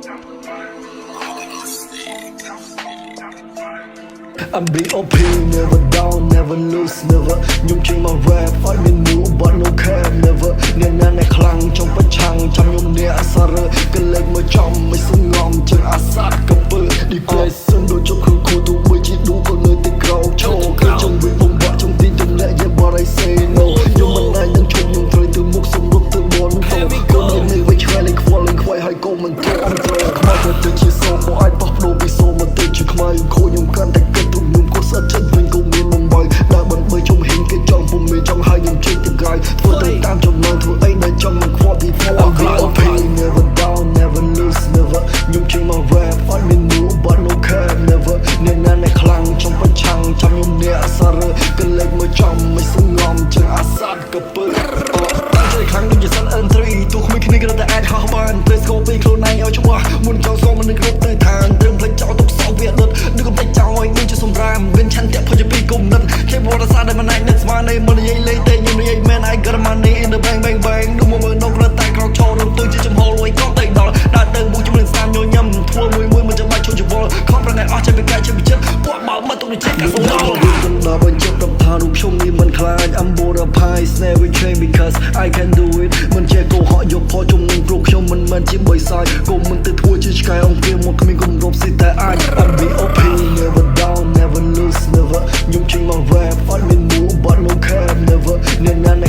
I'm B.O.P. never down, never lose, never ខ្ញុំចេញមក rap អត់មាន move but no care never អ្នកណាអ្នកខ្លាំងចង់ប្រឆាំងចាំខ្ញុំអ្នកអសារើកលេចមកចំមិនសងំជាងអាសាកពើ depression ដូចជប់គ្រូគូទូបីជាឌូក៏នៅទីក្រោកឈោគឺចង់វិញបំបាក់ចង់ទីទំនាក់យ៉ាបរិសេ no ខ្ញុំមិនអាចនឹងជុំខ្ញុំត្រូវទៅមុខសម្រុបទៅបនទៅក៏នៅវិញឆ្វេងលេងខ្វល់លេងខ្វាយហើយក៏មិនត្រូវអត់ត្រូវខ្មៅទៅជាសូមកអាចបោះបដូរពីសូមកទៅជាខ្មៅខូខ្ញុំកាន់តែគិតទុំខ្ញុំក៏ស្អិតចិត្តវិញក៏មានបំបីដើរបន្បីជុំហ៊ីងគេចង់ពុំមានចង់ហើយខ្ញុំជិះទៅក្រៅធ្វើទៅតាមចំណងធ្វើអីដែលចង់មិនខ្វល់ before I'm B.O.P. never down never lose never ខ្ញុំចេញមក rap អត់មាន move but no care never អ្នកណាអ្នកខ្លាំងចង់ប្រឆាំងចាំខ្ញុំអ្នកអសារើកលេចមកចំមិនសងំជាងអាសាកពើតែខ្លាំងដូចជាសិន N3 ទូគ្មានគ្នាក៏តែអាចហោះបានត្រូវស្គរពីខ្លួនឯងឲ្យច្បាស់មុនចង់សងមិននឹងគ្រប់ទៅឋានត្រឹមផ្លេចចោលទុកសោវាដុតនឹងកំពេចចោលឲ្យនឹងជាសម្រាមមានឆន្ទៈផុសពីគុំនិតគេបរិសាដែលមិនអាចនឹកស្មាននៃមិននិយាយលេងទេខ្ញុំនិយាយមែន I got money in the bank bang bang នោះមកមើលនករត់តែក្រោកឈរនឹងទៅជាចំហលលួយក៏ទៅដល់ដាក់ទៅមុខជាមួយស្នាមញញឹមធ្វើមួយមិនចាំបាច់ឈប់ជវល់ខំប្រងែអស់ចិត្តពីកាយចិត្តពីចិត្តពួកបើមកទុកនេះចេះកាសងល់ដល់បញ្ចប់ដល់ថារូបខ្ញុំនេះមិនខ្លាច I'm bored of pies never change because I can do it មិនចេះកោហកយកផជំនឹងព្រោះខ្ញុំមិនមែនជាបិសាចក៏មិនទៅធ្វើជាឆ្កែអង្គាមកគ្មានគំរប់ស៊ីតែអាច I'm B.O.P. never down never lose never ខ្ញុំចេញមក rap អត់មាន move but no care never អ្នកណា